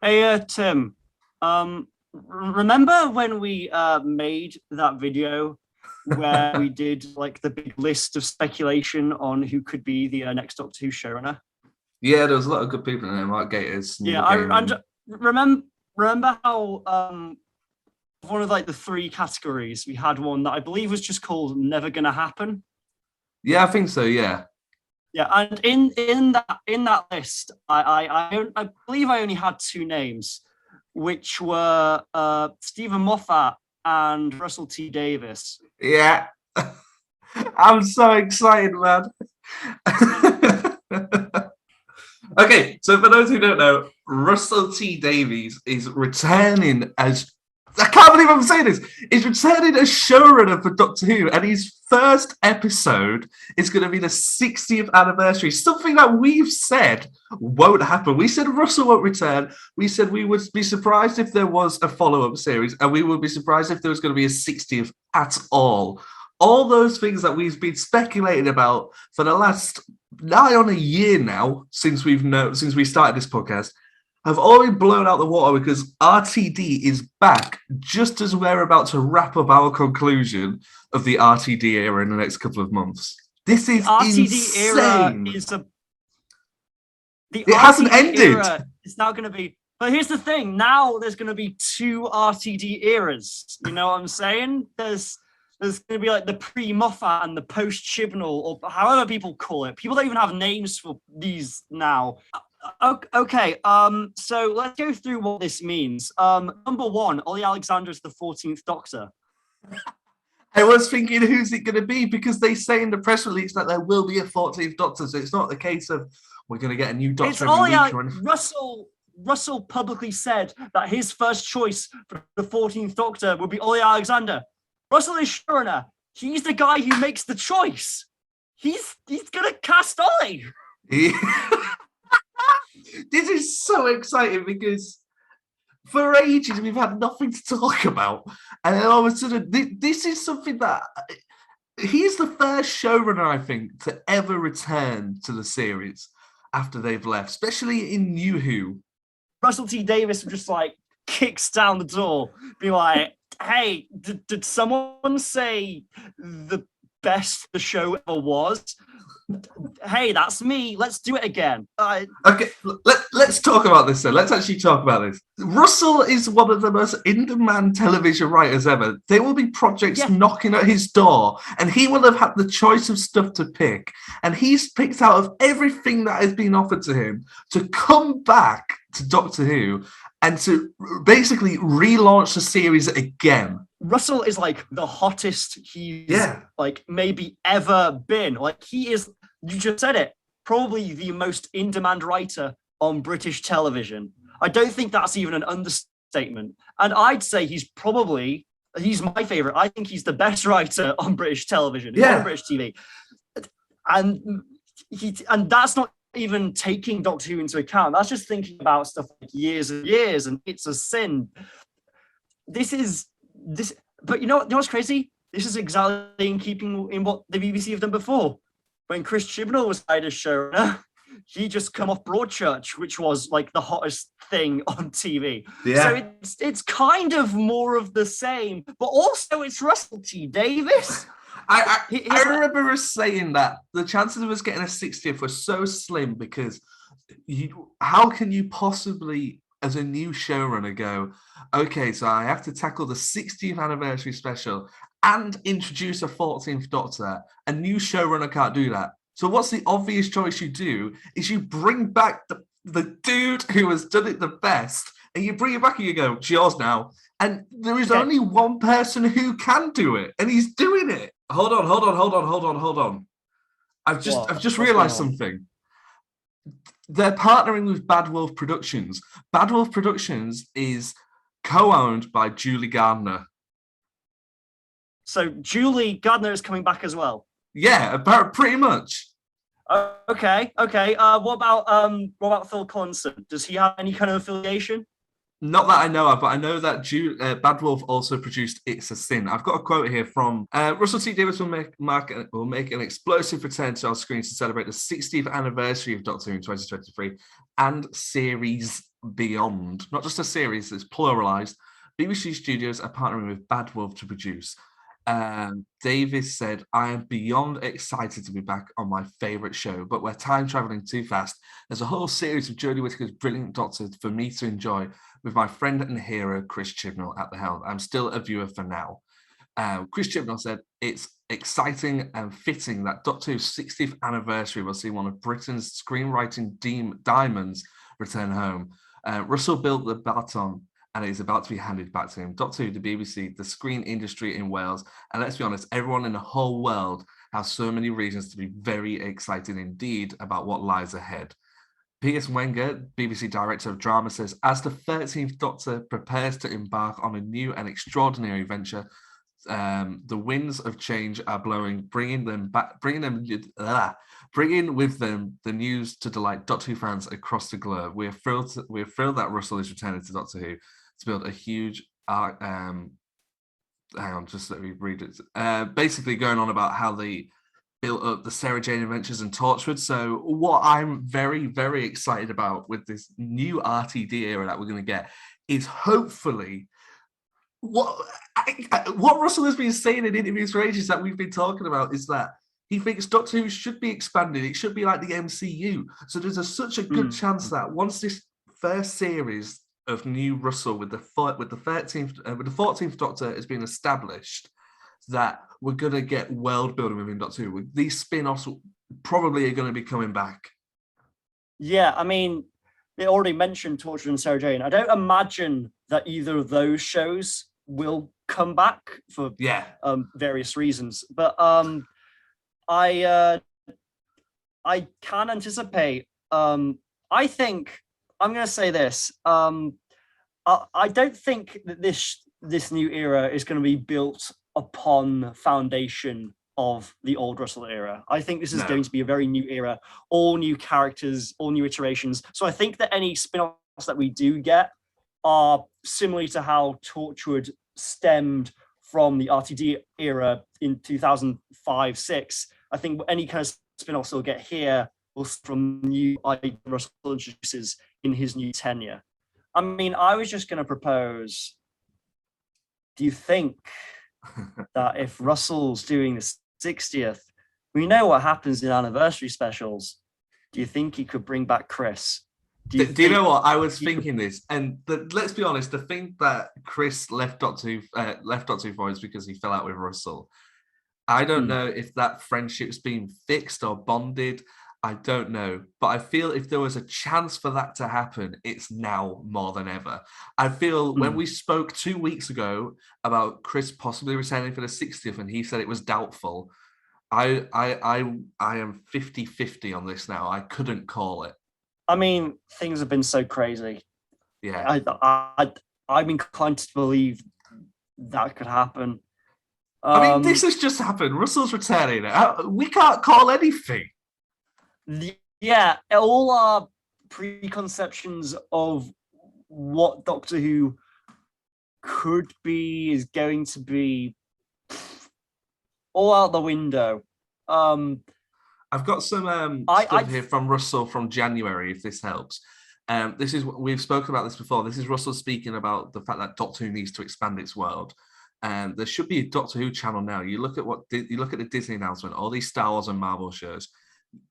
Hey, Tim. Remember when we made that video where we did like the big list of speculation on who could be the next Doctor Who showrunner? Yeah, there was a lot of good people in there, Mark Gators, Yeah, Neil I Gaiman. remember how one of like the three categories we had one that I believe was just called "Never Gonna Happen." Yeah, I think so. Yeah, Yeah, and in that list, I believe I only had two names, which were Stephen Moffat and Russell T Davies. yeah. I'm so excited, man. Okay, so for those who don't know, Russell T Davies is returning as I can't believe I'm saying this. He's returning as showrunner for Doctor Who, and his first episode is going to be the 60th anniversary. Something that we've said won't happen. We said Russell won't return. We said we would be surprised if there was a follow-up series, and we would be surprised if there was going to be a 60th at all. All those things that we've been speculating about for the last nigh on a year now, since we started this podcast, have all been blown out the water because RTD is back just as we're about to wrap up our conclusion of the RTD era in the next couple of months. This is insane. The It hasn't RTD ended. era is now going to be. But here's the thing: now there's going to be two RTD eras. You know what I'm saying? There's going to be like the pre-Moffat and the post-Chibnall, or however people call it. People don't even have names for these now. Okay, so let's go through what this means. Number one, Ollie Alexander is the 14th Doctor. I was thinking, who's it going to be? Because they say in the press release that there will be a 14th Doctor, so it's not the case of we're going to get a new Doctor every week. Or anything. Russell publicly said that his first choice for the 14th Doctor would be Ollie Alexander. Russell is showrunner. He's the guy who makes the choice. He's going to cast Ollie. This is so exciting because for ages we've had nothing to talk about, and then all of a sudden this is something that he's the first showrunner I think to ever return to the series after they've left, especially in New Who. Russell T Davies just like kicks down the door, be like, "Hey, did someone say the best the show ever was? Hey, that's me. Let's do it again." Okay, let's talk about this then. Let's actually talk about this. Russell is one of the most in-demand television writers ever. There will be projects knocking at his door, and he will have had the choice of stuff to pick. And he's picked out of everything that has been offered to him to come back to Doctor Who and to basically relaunch the series again. Russell is like the hottest he's like maybe ever been. Like he is, you just said it, probably the most in-demand writer on British television. I don't think that's even an understatement. And I'd say he's my favorite. I think he's the best writer on British television, on British TV. And that's not even taking Doctor Who into account. That's just thinking about stuff like years and years, and It's a Sin. But you know what's crazy? This is exactly in keeping in what the BBC have done before. When Chris Chibnall was hired as showrunner, he just come off Broadchurch, which was like the hottest thing on TV. Yeah. So it's kind of more of the same, but also it's Russell T Davies. I remember us saying that the chances of us getting a 60th were so slim because how can you possibly, as a new showrunner, go, okay, so I have to tackle the 60th anniversary special and introduce a 14th Doctor. A new showrunner can't do that. So what's the obvious choice you do is you bring back the dude who has done it the best, and you bring it back and you go, it's yours now. And there is only one person who can do it, and he's doing it. Hold on. I've just realized something. They're partnering with Bad Wolf Productions. Bad Wolf Productions is co-owned by Julie Gardner. So Julie Gardner is coming back as well? Yeah, pretty much. Okay. What about Phil Collinson? Does he have any kind of affiliation? Not that I know of, but I know that Bad Wolf also produced It's a Sin. I've got a quote here from Russell T Davies will make an explosive return to our screens to celebrate the 60th anniversary of Doctor Who in 2023 and series beyond, not just a series, it's pluralized. BBC Studios are partnering with Bad Wolf to produce. Davies said, I am beyond excited to be back on my favourite show, but we're time travelling too fast. There's a whole series of Jodie Whittaker's brilliant Doctor for me to enjoy with my friend and hero, Chris Chibnall, at the helm. I'm still a viewer for now. Chris Chibnall said, it's exciting and fitting that Doctor Who's 60th anniversary will see one of Britain's screenwriting diamonds return home. Russell built the baton and it is about to be handed back to him. Doctor Who, the BBC, the screen industry in Wales, and let's be honest, everyone in the whole world has so many reasons to be very excited indeed about what lies ahead. Piers Wenger, BBC Director of Drama, says, as the 13th Doctor prepares to embark on a new and extraordinary venture, the winds of change are blowing, bringing with them the news to delight Doctor Who fans across the globe. We're thrilled that Russell is returning to Doctor Who to build a huge arc. Hang on, just let me read it. Basically, going on about how they built up the Sarah Jane Adventures and Torchwood. So, what I'm very, very excited about with this new RTD era that we're going to get is hopefully what Russell has been saying in interviews for ages that we've been talking about is that he thinks Doctor Who should be expanded. It should be like the MCU. So there's such a good chance that once this first series of new Russell with the 14th Doctor has been established, that we're gonna get world building within Doctor Who. These spin-offs probably are going to be coming back. Yeah, I mean, they already mentioned Torchwood and Sarah Jane. I don't imagine that either of those shows will come back for various reasons, but I can anticipate. I think I'm going to say this. I don't think that this new era is going to be built upon the foundation of the old Russell era. I think this is going to be a very new era, all new characters, all new iterations. So I think that any spin-offs that we do get are similar to how Torchwood stemmed from the RTD era in 2005-06. I think any kind of spin-offs we'll get here will from new ideas Russell introduces in his new tenure. I mean, I was just going to propose, do you think that if Russell's doing the 60th, we know what happens in anniversary specials. Do you think he could bring back Chris? Do you know what? I was thinking this, and let's be honest, the thing that Chris left Doctor Who for is because he fell out with Russell. I don't know if that friendship's been fixed or bonded. I don't know. But I feel if there was a chance for that to happen, it's now more than ever. I feel when we spoke 2 weeks ago about Chris possibly returning for the 60th and he said it was doubtful, I am 50-50 on this now. I couldn't call it. I mean, things have been so crazy. Yeah. I'm inclined to believe that could happen. I mean, this has just happened. Russell's returning. We can't call anything. Yeah, all our preconceptions of what Doctor Who could be is going to be all out the window. I've got some stuff here from Russell from January, if this helps. We've spoken about this before. This is Russell speaking about the fact that Doctor Who needs to expand its world. There should be a Doctor Who channel now. You look at the Disney announcement, all these Star Wars and Marvel shows,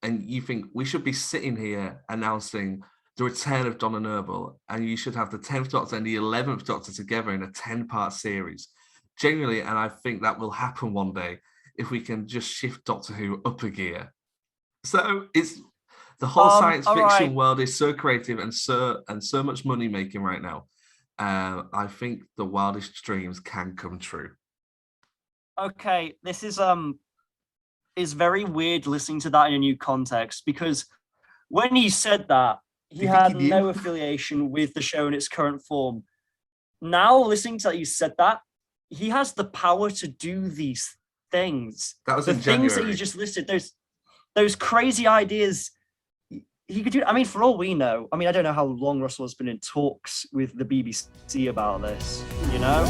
and you think we should be sitting here announcing the return of Donna Noble, and you should have the 10th Doctor and the 11th Doctor together in a 10-part series. Genuinely, and I think that will happen one day if we can just shift Doctor Who up a gear. So it's the whole science fiction world is so creative and so much money making right now. I think the wildest dreams can come true. Okay, this is very weird listening to that in a new context, because when he said that, he had no affiliation with the show in its current form. Now, listening to that, you said that, he has the power to do these things. That was the in things January. that you just listed, those crazy ideas. He could do. I mean, for all we know, I mean, I don't know how long Russell has been in talks with the BBC about this. You know.